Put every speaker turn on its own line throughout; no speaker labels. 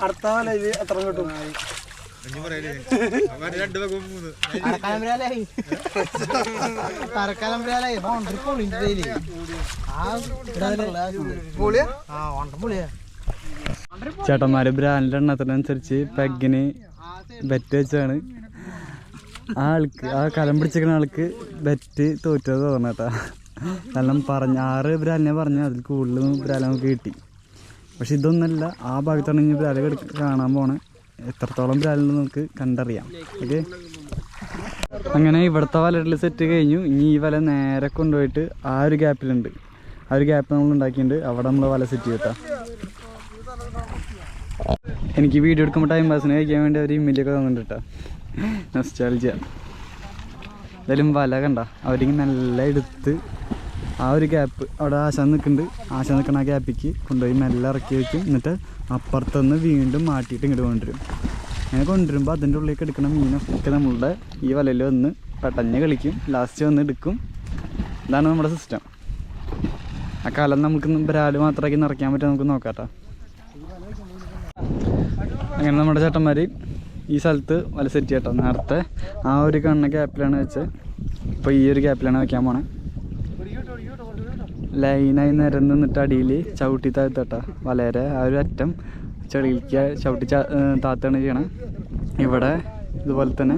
അടുത്ത വലയില് എത്ര കിട്ടും?
ചേട്ടന്മാര് ബ്രാൻഡിന്റെ എണ്ണത്തിനനുസരിച്ച് പെഗിന് ബെറ്റ് വെച്ചാണ് ആ കലം പിടിച്ചിരിക്കുന്ന ആൾക്ക് ബെറ്റ് തോറ്റത് തോന്നട്ടാ. കാരണം 6 ബ്രാലിനെ പറഞ്ഞു, അതിൽ കൂടുതൽ ബ്രാല നമുക്ക് കിട്ടി. പക്ഷെ ഇതൊന്നല്ല, ആ ഭാഗത്താണ് ഇനി ബ്രാല കാണാൻ പോണേ. എത്രത്തോളം ബ്രാലുണ്ടെന്ന് നമുക്ക് കണ്ടറിയാം. ഓക്കെ, അങ്ങനെ ഇവിടുത്തെ വലയിൽ സെറ്റ് കഴിഞ്ഞു. ഇനി ഈ വല നേരെ കൊണ്ടുപോയിട്ട് ആ ഒരു ഗ്യാപ്പിലുണ്ട്, ആ ഒരു ഗ്യാപ്പ് നമ്മൾ ഉണ്ടാക്കിയിട്ടുണ്ട്, അവിടെ നമ്മൾ വല സെറ്റ് ചെയ്യട്ടാ. എനിക്ക് വീഡിയോ എടുക്കുമ്പോൾ ടൈം പാസിന് കഴിക്കാൻ വേണ്ടി അവർ ഇമ്മയിലൊക്കെ തന്നിട്ടുണ്ട് കേട്ടോ. നൊസ്റ്റാൾജിയ. എന്തായാലും വല കണ്ട അവരിങ്ങനെ നല്ല എടുത്ത് ആ ഒരു ഗ്യാപ്പ് അവിടെ ആശാൻ നിൽക്കുന്നുണ്ട്, ആശാൻ നിൽക്കുന്ന ആ ഗ്യാപ്പിക്ക് കൊണ്ടുപോയി മെല്ലെ ഇറക്കി വയ്ക്കും. എന്നിട്ട് അപ്പുറത്തുനിന്ന് വീണ്ടും മാറ്റിയിട്ട് ഇങ്ങോട്ട് കൊണ്ടുവരും. അങ്ങനെ കൊണ്ടുവരുമ്പോൾ അതിൻ്റെ ഉള്ളിലേക്ക് എടുക്കുന്ന മീനൊക്കെ നമ്മളുടെ ഈ വലയിൽ വന്ന് പെട്ടഞ്ഞ് കളിക്കും, ലാസ്റ്റ് വന്ന് എടുക്കും. ഇതാണ് നമ്മുടെ സിസ്റ്റം. ആ കലം നമുക്ക് ബ്രാല് മാത്രമാക്കി നിറയ്ക്കാൻ പറ്റും, നമുക്ക് നോക്കാം. അങ്ങനെ നമ്മുടെ ചേട്ടന്മാർ ഈ സ്ഥലത്ത് വല സെറ്റ് ചെയ്യട്ടോ. നേരത്തെ ആ ഒരു കണ്ണ ഗ്യാപ്പിലാണ് വെച്ചത്, ഇപ്പോൾ ഈ ഒരു ഗ്യാപ്പിലാണ് വയ്ക്കാൻ പോണേ. ലൈനായി നിരന്ന് നിന്നിട്ട് അടിയിൽ ചവിട്ടി താഴ്ത്തട്ട വലരെ ആ ഒരു അറ്റം ചെളിയിലേക്ക് ചവിട്ടി താത്താണ് ചെയ്യണം. ഇവിടെ ഇതുപോലെ തന്നെ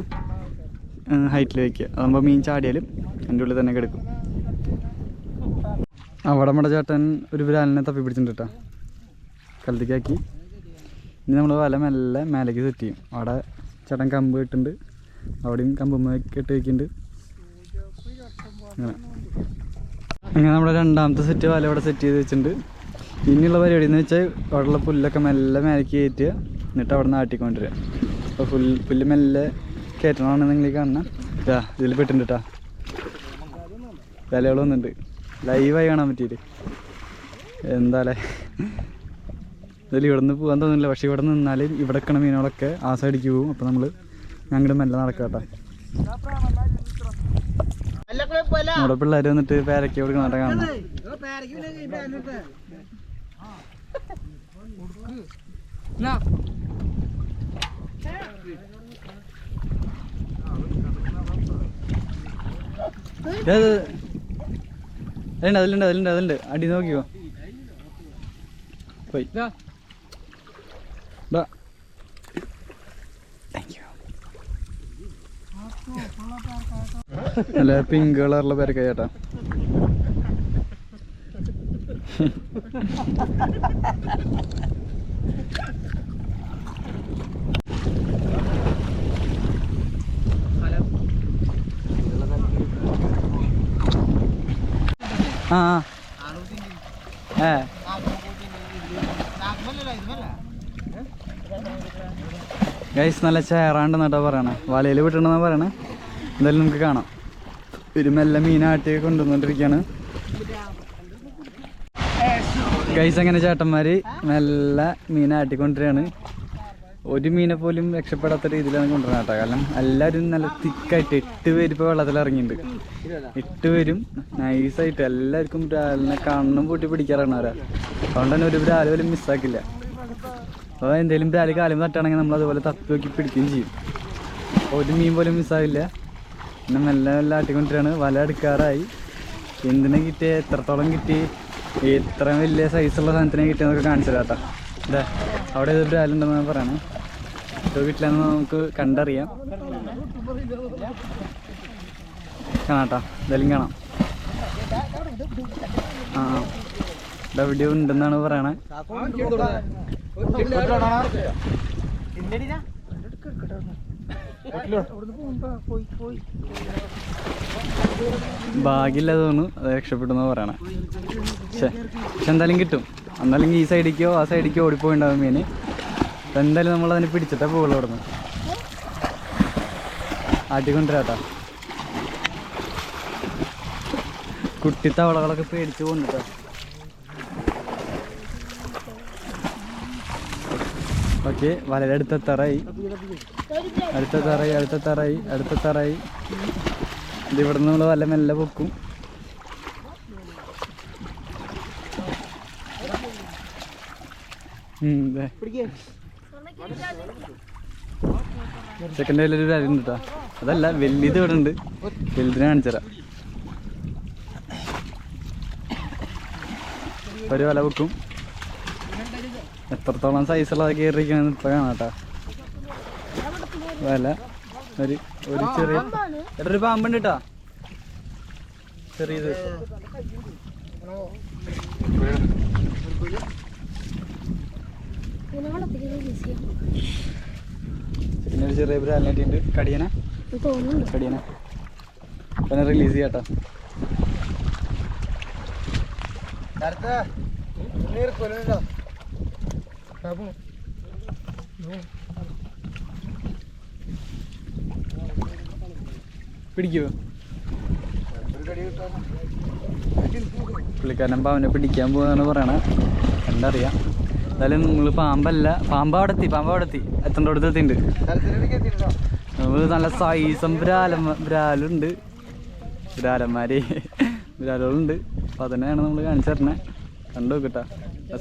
ഹൈറ്റിൽ വയ്ക്കുക, അതാകുമ്പോൾ മീൻ ചാടിയാലും എൻ്റെ ഉള്ളിൽ തന്നെ കിടക്കും. അവിടെ നമ്മുടെ ചേട്ടൻ ഒരു ബ്രാലിനെ തപ്പി പിടിച്ചിട്ടുണ്ട് കേട്ടോ, കലത്തിക്കാക്കി. ഇനി നമ്മൾ വല മെല്ലെ മേലേക്ക് സെറ്റ് ചെയ്യും. അവിടെ ചേട്ടൻ കമ്പ് ഇട്ടുണ്ട്, അവിടെയും കമ്പ് ഇട്ട് വയ്ക്കുന്നുണ്ട്. അങ്ങനെ നമ്മുടെ രണ്ടാമത്തെ സെറ്റ് വല ഇവിടെ സെറ്റ് ചെയ്ത് വെച്ചിട്ടുണ്ട്. ഇനിയുള്ള പരിപാടി എന്ന് വെച്ചാൽ അവിടെയുള്ള പുല്ലൊക്കെ മെല്ലെ മേലേക്ക് കയറ്റുക, എന്നിട്ട് അവിടെ നിന്ന് ആട്ടിക്കൊണ്ടുവരിക. അപ്പോൾ പുല്ല് മെല്ലെ കയറ്റണമെന്ന് നിങ്ങൾ കാണണം. ഇതിൽ പെട്ടിട്ടുണ്ട് കേട്ടോ, വിലകൾ വന്നിട്ടുണ്ട്, ലൈവായി കാണാൻ പറ്റിയിട്ട്. എന്താല്ലേ, ഇതിൽ ഇവിടെ നിന്ന് പോകാൻ തോന്നുന്നില്ല. പക്ഷേ ഇവിടെ നിന്നാൽ ഇവിടെ നിൽക്കണ മീനുകളൊക്കെ ആ സൈഡിലേക്ക് പോകും. അപ്പോൾ നമ്മൾ ഞങ്ങളുടെ മെല്ലെ നടക്കാം കേട്ടോ. നമ്മുടെ പിള്ളേർ വന്നിട്ട് പേരയ്ക്ക് കൊടുക്കണ കാണണം. അതിലുണ്ട് അടി നോക്കിയോ പോയി. അല്ല പിങ്ക് കളറുള്ള പേരക്ക ചേട്ടാ. ഗൈസ് നല്ല ചേറാണ്ടെന്നാട്ടാ പറയണേ, വലയിൽ വിട്ടണമെന്നാ പറയണേ. എന്തായാലും നമുക്ക് കാണാം. ഒരു മെല്ലെ മീനാട്ടിയൊക്കെ കൊണ്ടുവന്നോണ്ടിരിക്കുകയാണ് ഗൈസ്. അങ്ങനെ ചേട്ടന്മാർ മെല്ലെ മീനാട്ടിക്കൊണ്ടിരിക്കുകയാണ്. ഒരു മീനെ പോലും രക്ഷപ്പെടാത്ത രീതിയിലാണ് കൊണ്ടുവരുന്നത് കേട്ടോ. കാരണം എല്ലാവരും നല്ല തിക്കായിട്ട് 8 പേര് ഇപ്പോൾ വെള്ളത്തിൽ ഇറങ്ങിയിട്ടുണ്ട്. 8 പേരും നൈസായിട്ട് എല്ലാവർക്കും ബ്രാലിനെ കണ്ണും പൂട്ടി പിടിക്കാറാണ് അവരാ. അതുകൊണ്ട് തന്നെ ഒരു ബ്രാല് പോലും മിസ്സാക്കില്ല. അപ്പോൾ എന്തെങ്കിലും ബ്രാല് കാലും തട്ടാണെങ്കിൽ നമ്മൾ അതുപോലെ തപ്പി നോക്കി പിടിക്കുകയും ചെയ്യും. ഒരു മീൻ പോലും മിസ്സാകില്ല. പിന്നെ മെല്ലെ മെല്ലെ ആട്ടിക്കൊണ്ടിരിക്കുകയാണ്. വല എടുക്കാറായി. എന്തിനെ കിട്ടി, എത്രത്തോളം കിട്ടി, എത്ര വലിയ സൈസുള്ള സാധനത്തിനെ കിട്ടിയെന്നൊക്കെ കാണിച്ചു തരാം കേട്ടോ. ഇതാ അവിടെ ഏതൊരു ബ്രാലുണ്ടെന്നാണ് പറയണേ. ഇപ്പോൾ വീട്ടിലെന്ന് നമുക്ക് കണ്ടറിയാം. കാണാട്ടോ, എന്തായാലും കാണാം. ഇവിടെ വീഡിയോ ഉണ്ടെന്നാണ് പറയണേ. ഭാഗ്യമില്ല തോന്നുന്നു, അത് രക്ഷപ്പെട്ടെന്ന് പറയണേ. പക്ഷെ എന്തായാലും കിട്ടും. എന്നല്ലെങ്കിൽ ഈ സൈഡിലേക്കോ ആ സൈഡിലേക്കോ ഓടിപ്പോയിണ്ടാവും മീന്. അപ്പം എന്തായാലും നമ്മളതിനെ പിടിച്ചിട്ടേ പോകുള്ളൂ. അവിടെ നിന്ന് ആട്ടിക്കൊണ്ടിരാട്ടാ. കുട്ടി തവളകളൊക്കെ പേടിച്ച് കൊണ്ടിട്ടാ. ഓക്കെ, വലയുടെ അടുത്തെത്താറായി. ഇത് ഇവിടെ നിന്ന് നമ്മൾ വല്ല മെല്ലെ പൊക്കും. സെക്കൻഡ് കയ്യിലൊരു അരി ഉണ്ട് കേട്ടോ. അതല്ല വലിയത് ഇവിടെ ഉണ്ട്, വലുതിനെ കാണിച്ചുതരാം. ഒരു വല വെക്കും. എത്രത്തോളം സൈസുള്ളത് കയറിയിരിക്കണമെന്ന് ഇപ്പം കാണാം കേട്ടോ. വല ഒരു ചെറിയ ഒരു പാമ്പുണ്ട് കേട്ടോ, ചെറിയത്. പിന്നെ ഒരു ചെറിയ ബ്രാലിനായിട്ടുണ്ട്. കടിയനെ പിന്നെ റിലീസ് ചെയ്യാട്ടോ. പിടിക്കുവോ? പുള്ളിക്കാരൻ പാമ്പിനെ പിടിക്കാൻ പോകുന്നാണ് പറയണേ. എന്തറിയാം. എന്തായാലും നിങ്ങൾ പാമ്പ് അവിടെ എത്തി. എത്തേണ്ട അടുത്ത് എത്തിണ്ട്. നമ്മൾ നല്ല സൈസും ബ്രാലുണ്ട്, ബ്രാലുകളുണ്ട്. അപ്പം അതിനെയാണ് നമ്മൾ കാണിച്ചു തരണേ. കണ്ടു നോക്കട്ടാ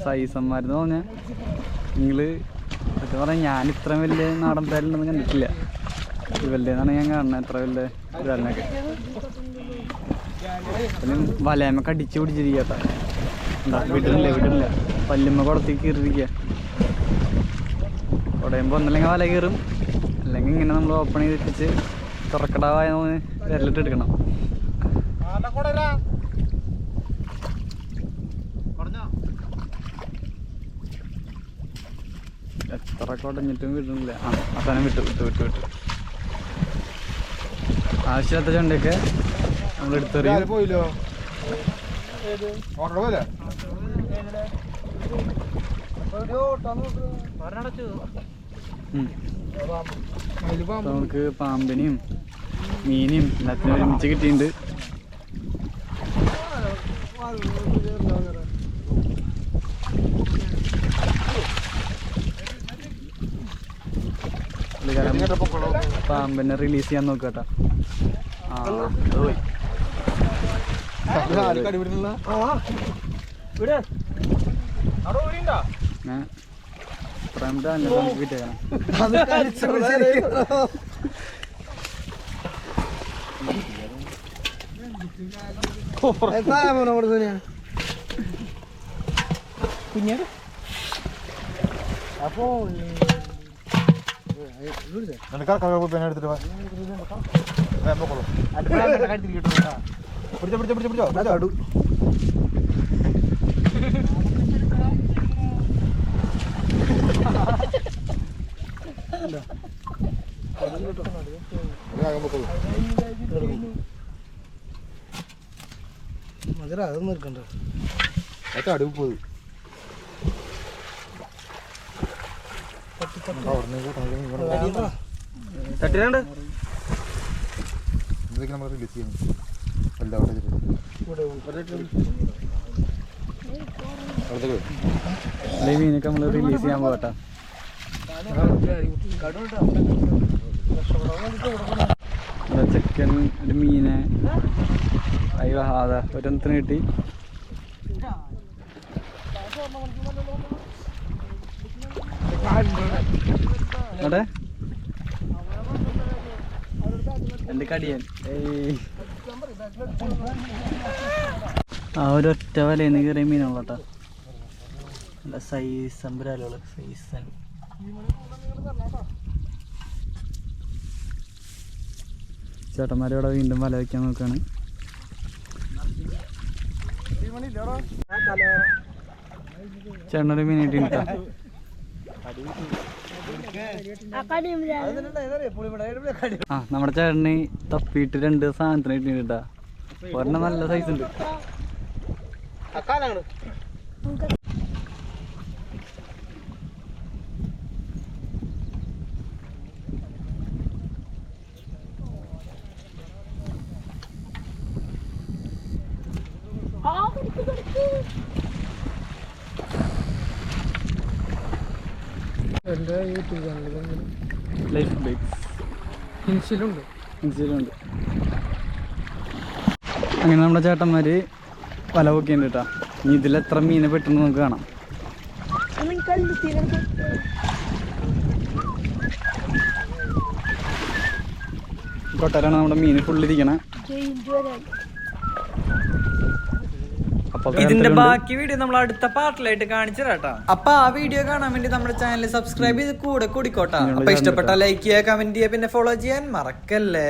സൈസന്മാരെന്ന് പറഞ്ഞാൽ. നിങ്ങൾ സത്യം പറഞ്ഞാൽ ഞാൻ ഇത്ര വലിയ നാടൻ ബ്രാലുണ്ടെന്ന് കണ്ടിട്ടില്ല. ഇവരുടെന്നാണ് ഞാൻ കാണുന്നത്, എത്ര വലിയ ബ്രാലിനൊക്കെ. പിന്നെ വലയമ്മ കടിച്ചു പിടിച്ചിരിക്കട്ടാ. വിടില്ല പല്ലുമ്മ കുടത്തി കീറിയിരിക്കുക. കുടയുമ്പോൾ ഒന്നല്ലെങ്കിൽ വല കീറും, അല്ലെങ്കിൽ ഇങ്ങനെ നമ്മൾ ഓപ്പൺ ചെയ്തിട്ട് തുറക്കടാവായ വിരലിട്ട് എടുക്കണം. എത്ര കുടഞ്ഞിട്ടും വിടുന്നില്ല. അവസാനം വിട്ടു. ആവശ്യമില്ലാത്ത ചണ്ടയൊക്കെ നമ്മൾ എടുത്തെറിയും. നമുക്ക് പാമ്പിനെയും മീനെയും എല്ലാത്തിനും ഒരുമിച്ച് കിട്ടിയിട്ടുണ്ട്. പാമ്പിനെ റിലീസ് ചെയ്യാൻ നോക്കട്ടാ.
അതൊന്നും എടുക്കണ്ട.
അടുപ്പ് പോയി
തട്ടിനാണ്ട്
എന്തൊക്കെ നമ്മൾ റിലീസ് ചെയ്യുന്നു.
മീനൊക്കെ നമ്മൾ റിലീസ് ചെയ്യാൻ പോകട്ടെ. ചെക്കൻ ഒരു മീനെ അയ്യോ അതാ ഒരെണ്ണത്തിന് കിട്ടി. അവിടെ എൻ്റെ കടിയൻ ആ ഒരൊറ്റ വലയിന്ന് കയറിയ മീനാണ് കേട്ടോ. നല്ല സൈസൻ ബ്രാലുകൾ, സൈസൻ. ചേട്ടന്മാരിവിടെ വീണ്ടും വല വയ്ക്കാൻ നോക്കുകയാണ്. ചേട്ടനൊരു മീൻ കിട്ടിയിട്ടാ. ആ നമ്മുടെ ചേട്ടന് തപ്പിയിട്ട് 2 സാധനത്തിന് കിട്ടിയിട്ടാ. ഒരെണ്ണം നല്ല സൈസ് ഉണ്ട്.
എൻ്റെ യൂട്യൂബ് ചാനലിൽ
ലൈഫ് ബൈറ്റ്സ്
ഇൻസ്റ്റയിലുണ്ട്.
ഇൻസ്റ്റയിലുണ്ട്. അങ്ങനെ നമ്മുടെ ചേട്ടന്മാര് വല പൊക്കിയുണ്ട് കേട്ടോ. ഇനി ഇതിലെത്ര മീനെ പെട്ടെന്ന് നമുക്ക് കാണാം. കൊട്ടാരാണ് നമ്മുടെ മീൻ ഫുള്ളിരിക്കണേ. ഇതിന്റെ ബാക്കി വീഡിയോ നമ്മൾ അടുത്ത പാർട്ടിലായിട്ട് കാണിച്ചു തരാട്ടോ. അപ്പൊ ആ വീഡിയോ കാണാൻ വേണ്ടി നമ്മുടെ ചാനൽ സബ്സ്ക്രൈബ് ചെയ്ത് കൂടെ കൂടിക്കോട്ടെ. അപ്പൊ ഇഷ്ടപ്പെട്ട ലൈക്ക് ചെയ്യുക, കമന്റ് ചെയ്യുക, പിന്നെ ഫോളോ ചെയ്യാൻ മറക്കല്ലേ.